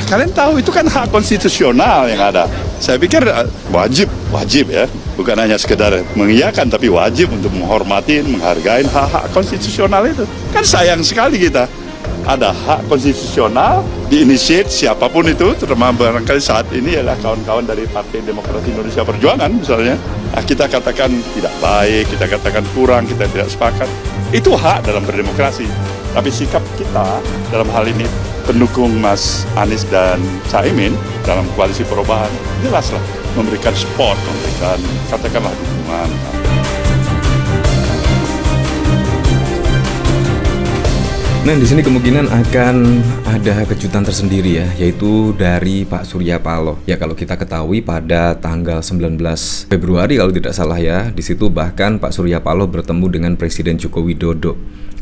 kalian tahu itu kan hak konstitusional yang ada. Saya pikir wajib ya, bukan hanya sekedar mengiyakan, tapi wajib untuk menghormati, menghargai hak-hak konstitusional itu. Kan sayang sekali kita ada hak konstitusional diinisiat siapapun itu, terutama barangkali saat ini adalah kawan-kawan dari Partai Demokrat Indonesia Perjuangan misalnya. Nah, kita katakan tidak baik, kita katakan kurang, kita tidak sepakat. Itu hak dalam berdemokrasi. Tapi sikap kita dalam hal ini pendukung Mas Anies dan Caimin dalam koalisi perubahan jelaslah memberikan support, memberikan katakanlah dukungan. Nah, di sini kemungkinan akan ada kejutan tersendiri ya, yaitu dari Pak Surya Paloh. Ya, kalau kita ketahui pada tanggal 19 Februari kalau tidak salah ya, di situ bahkan Pak Surya Paloh bertemu dengan Presiden Joko Widodo.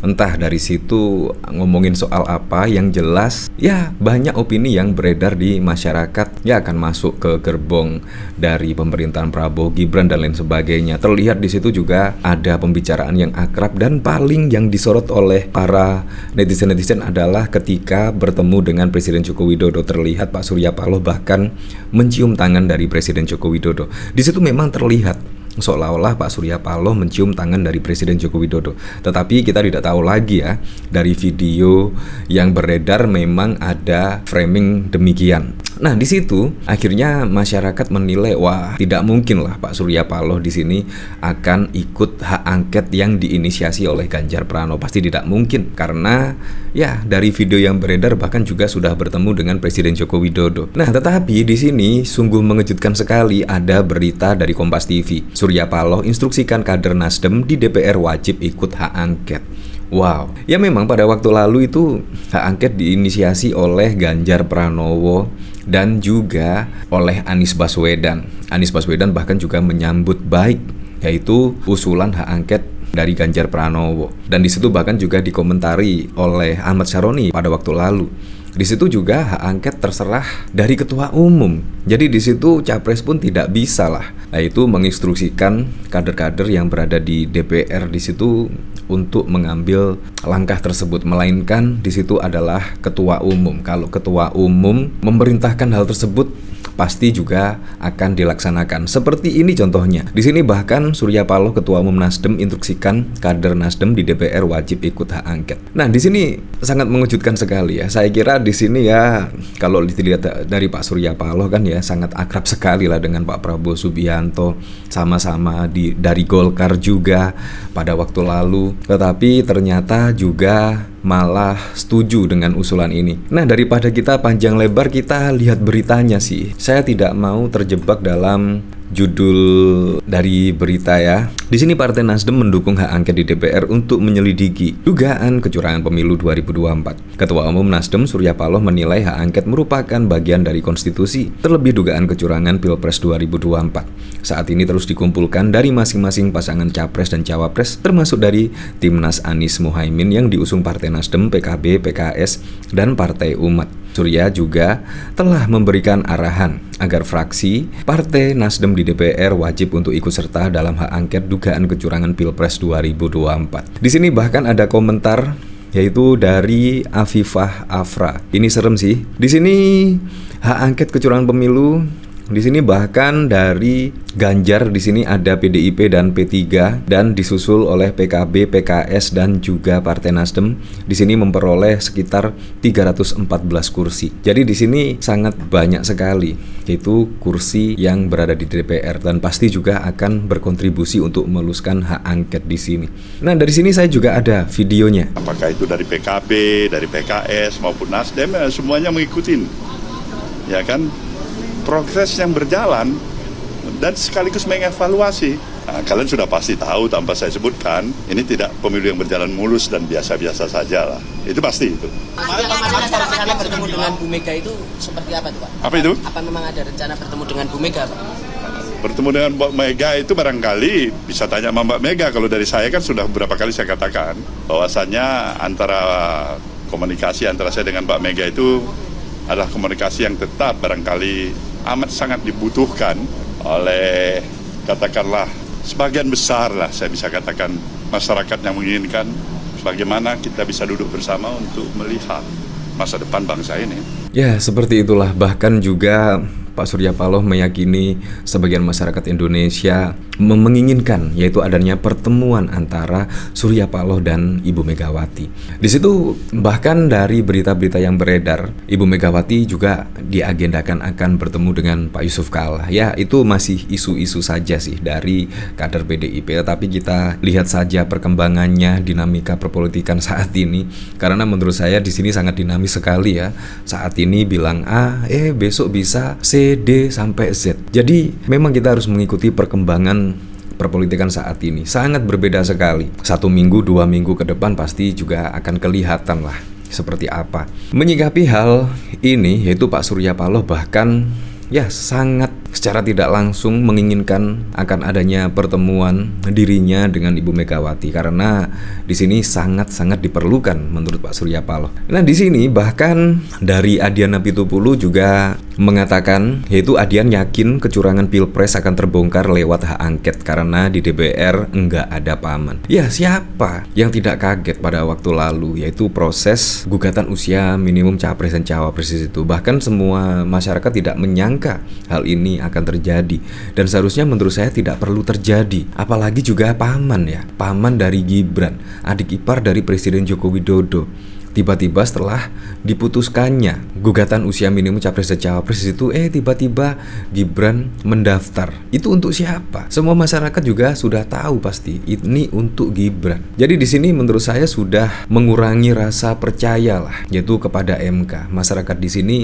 Entah dari situ ngomongin soal apa, yang jelas ya banyak opini yang beredar di masyarakat ya akan masuk ke gerbong dari pemerintahan Prabowo, Gibran dan lain sebagainya. Terlihat di situ juga ada pembicaraan yang akrab, dan paling yang disorot oleh para netizen adalah ketika bertemu dengan Presiden Joko Widodo. Terlihat Pak Surya Paloh bahkan mencium tangan dari Presiden Joko Widodo. Di situ memang terlihat seolah-olah Pak Surya Paloh mencium tangan dari Presiden Joko Widodo. Tetapi kita tidak tahu lagi ya, dari video yang beredar memang ada framing demikian. Nah, di situ akhirnya masyarakat menilai, wah, tidak mungkin lah Pak Surya Paloh di sini akan ikut hak angket yang diinisiasi oleh Ganjar Pranowo. Pasti tidak mungkin, karena ya dari video yang beredar bahkan juga sudah bertemu dengan Presiden Joko Widodo. Nah, tetapi di sini sungguh mengejutkan sekali, ada berita dari Kompas TV. Surya Paloh instruksikan kader Nasdem di DPR wajib ikut hak angket. Wow, ya memang pada waktu lalu itu hak angket diinisiasi oleh Ganjar Pranowo dan juga oleh Anies Baswedan. Anies Baswedan bahkan juga menyambut baik yaitu usulan hak angket dari Ganjar Pranowo. Dan di situ bahkan juga dikomentari oleh Ahmad Syaroni pada waktu lalu. Di situ juga hak angket terserah dari ketua umum. Jadi di situ capres pun tidak bisa lah, yaitu menginstruksikan kader-kader yang berada di DPR di situ untuk mengambil langkah tersebut, melainkan di situ adalah ketua umum. Kalau ketua umum memerintahkan hal tersebut, pasti juga akan dilaksanakan. Seperti ini contohnya. Di sini bahkan Surya Paloh Ketua Umum Nasdem instruksikan kader Nasdem di DPR wajib ikut hak angket. Nah, di sini sangat mengejutkan sekali ya. Saya kira di sini ya kalau dilihat dari Pak Surya Paloh kan ya sangat akrab sekali lah dengan Pak Prabowo Subianto, sama-sama dari Golkar juga pada waktu lalu. Tetapi ternyata juga malah setuju dengan usulan ini. Nah, daripada kita panjang lebar, kita lihat beritanya sih. Saya tidak mau terjebak dalam judul dari berita ya. Di sini Partai Nasdem mendukung hak angket di DPR untuk menyelidiki dugaan kecurangan pemilu 2024. Ketua Umum Nasdem Surya Paloh menilai hak angket merupakan bagian dari konstitusi, terlebih dugaan kecurangan Pilpres 2024. Saat ini terus dikumpulkan dari masing-masing pasangan capres dan cawapres, termasuk dari Timnas Anies Muhaimin yang diusung Partai Nasdem, PKB, PKS, dan Partai Umat. Surya juga telah memberikan arahan agar fraksi Partai Nasdem di DPR wajib untuk ikut serta dalam hak angket dugaan kecurangan Pilpres 2024. Di sini bahkan ada komentar yaitu dari Afifah Afra. Ini serem sih. Di sini hak angket kecurangan pemilu. Di sini bahkan dari Ganjar, di sini ada PDIP dan P3, dan disusul oleh PKB, PKS dan juga Partai Nasdem. Di sini memperoleh sekitar 314 kursi. Jadi di sini sangat banyak sekali yaitu kursi yang berada di DPR, dan pasti juga akan berkontribusi untuk meluluskan hak angket di sini. Nah, dari sini saya juga ada videonya. Apakah itu dari PKB, dari PKS maupun Nasdem, semuanya mengikuti. Ya kan? Progres yang berjalan dan sekaligus mengevaluasi. Nah, kalian sudah pasti tahu tanpa saya sebutkan, ini tidak pemilu yang berjalan mulus dan biasa-biasa saja lah. Itu pasti itu. Rencana bertemu dengan Bu Mega itu seperti apa tuh Pak? Apa itu? Apa memang ada rencana bertemu dengan Bu Mega Pak? Bertemu dengan Mbak Mega itu barangkali bisa tanya sama Mbak Mega. Kalau dari saya kan sudah beberapa kali saya katakan bahwasannya antara komunikasi antara saya dengan Mbak Mega itu adalah komunikasi yang tetap barangkali amat sangat dibutuhkan oleh katakanlah sebagian besar lah, saya bisa katakan masyarakat yang menginginkan bagaimana kita bisa duduk bersama untuk melihat masa depan bangsa ini. Ya, seperti itulah. Bahkan juga Pak Surya Paloh meyakini sebagian masyarakat Indonesia menginginkan yaitu adanya pertemuan antara Surya Paloh dan Ibu Megawati. Di situ bahkan dari berita-berita yang beredar, Ibu Megawati juga diagendakan akan bertemu dengan Pak Yusuf Kalla. Ya, itu masih isu-isu saja sih dari kader PDIP, tapi kita lihat saja perkembangannya, dinamika perpolitikan saat ini. Karena menurut saya di sini sangat dinamis sekali ya. Saat ini bilang A, besok bisa C, D sampai Z. Jadi memang kita harus mengikuti perkembangan perpolitikan saat ini. Sangat berbeda sekali. 1 minggu, 2 minggu ke depan pasti juga akan kelihatan lah seperti apa. Menyikapi hal ini yaitu Pak Surya Paloh bahkan ya sangat secara tidak langsung menginginkan akan adanya pertemuan dirinya dengan Ibu Megawati karena di sini sangat-sangat diperlukan menurut Pak Surya Paloh. Nah, di sini bahkan dari Adian Apitupulu juga mengatakan yaitu Adian yakin kecurangan Pilpres akan terbongkar lewat hak angket karena di DPR enggak ada paman. Ya, siapa yang tidak kaget pada waktu lalu yaitu proses gugatan usia minimum capres dan cawapres itu. Bahkan semua masyarakat tidak menyangka hal ini akan terjadi dan seharusnya menurut saya tidak perlu terjadi, apalagi juga paman ya, paman dari Gibran, adik ipar dari Presiden Joko Widodo. Tiba-tiba setelah diputuskannya gugatan usia minimum capres dan cawapres itu tiba-tiba Gibran mendaftar. Itu untuk siapa? Semua masyarakat juga sudah tahu pasti ini untuk Gibran. Jadi di sini menurut saya sudah mengurangi rasa percaya lah yaitu kepada MK. Masyarakat di sini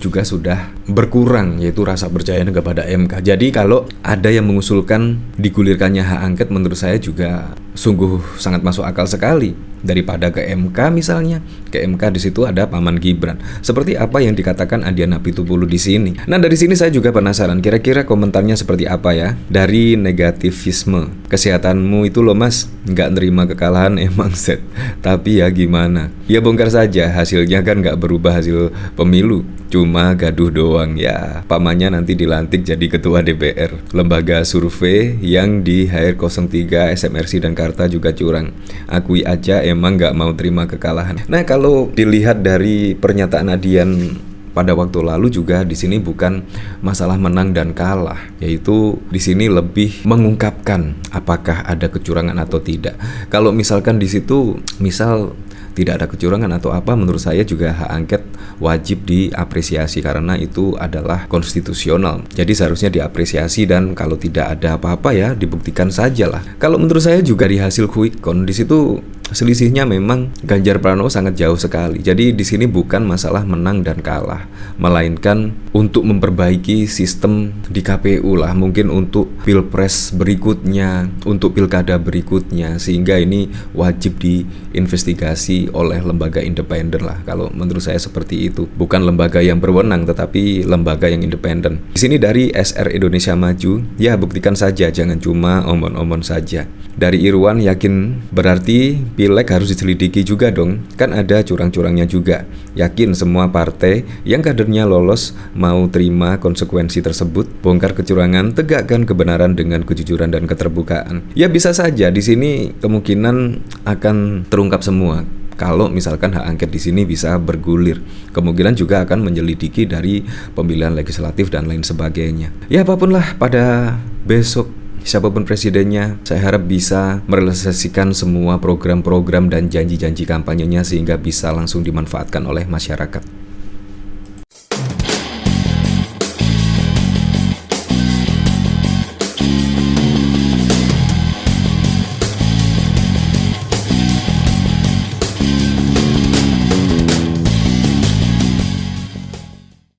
juga sudah berkurang yaitu rasa percaya kepada MK. Jadi kalau ada yang mengusulkan digulirkannya hak angket menurut saya juga sungguh sangat masuk akal sekali. Daripada ke MK misalnya, ke MK di situ ada paman Gibran. Seperti apa yang dikatakan Adian Apitupulu di sini. Nah, dari sini saya juga penasaran kira-kira komentarnya seperti apa ya. Dari negativisme, kesehatanmu itu loh mas, nggak nerima kekalahan emang set. Tapi ya gimana? Ya bongkar saja, hasilnya kan nggak berubah hasil pemilu. Cuma gaduh doang ya. Pamannya nanti dilantik jadi ketua DPR. Lembaga survei yang di HR03, SMRC dan Karta juga curang. Akui aja emang nggak mau terima kekalahan. Nah, kalau dilihat dari pernyataan Adian pada waktu lalu juga di sini bukan masalah menang dan kalah, yaitu di sini lebih mengungkapkan apakah ada kecurangan atau tidak. Kalau misalkan di situ misal tidak ada kecurangan atau apa, menurut saya juga hak angket wajib diapresiasi karena itu adalah konstitusional. Jadi seharusnya diapresiasi dan kalau tidak ada apa-apa ya dibuktikan saja lah. Kalau menurut saya juga di hasil quick count di situ selisihnya memang Ganjar Pranowo sangat jauh sekali. Jadi di sini bukan masalah menang dan kalah, melainkan untuk memperbaiki sistem di KPU lah, mungkin untuk Pilpres berikutnya, untuk pilkada berikutnya, sehingga ini wajib diinvestigasi oleh lembaga independen lah. Kalau menurut saya seperti itu, bukan lembaga yang berwenang tetapi lembaga yang independen. Di sini dari SR Indonesia Maju, ya buktikan saja, jangan cuma omon-omon saja. Dari Irwan yakin berarti Pileg harus diselidiki juga dong, kan ada curang-curangnya juga. Yakin semua partai yang kadernya lolos mau terima konsekuensi tersebut, bongkar kecurangan, tegakkan kebenaran dengan kejujuran dan keterbukaan. Ya bisa saja di sini kemungkinan akan terungkap semua. Kalau misalkan hak angket di sini bisa bergulir, kemungkinan juga akan menyelidiki dari pemilihan legislatif dan lain sebagainya. Ya apapun lah pada besok, siapapun presidennya, saya harap bisa merealisasikan semua program-program dan janji-janji kampanyenya sehingga bisa langsung dimanfaatkan oleh masyarakat.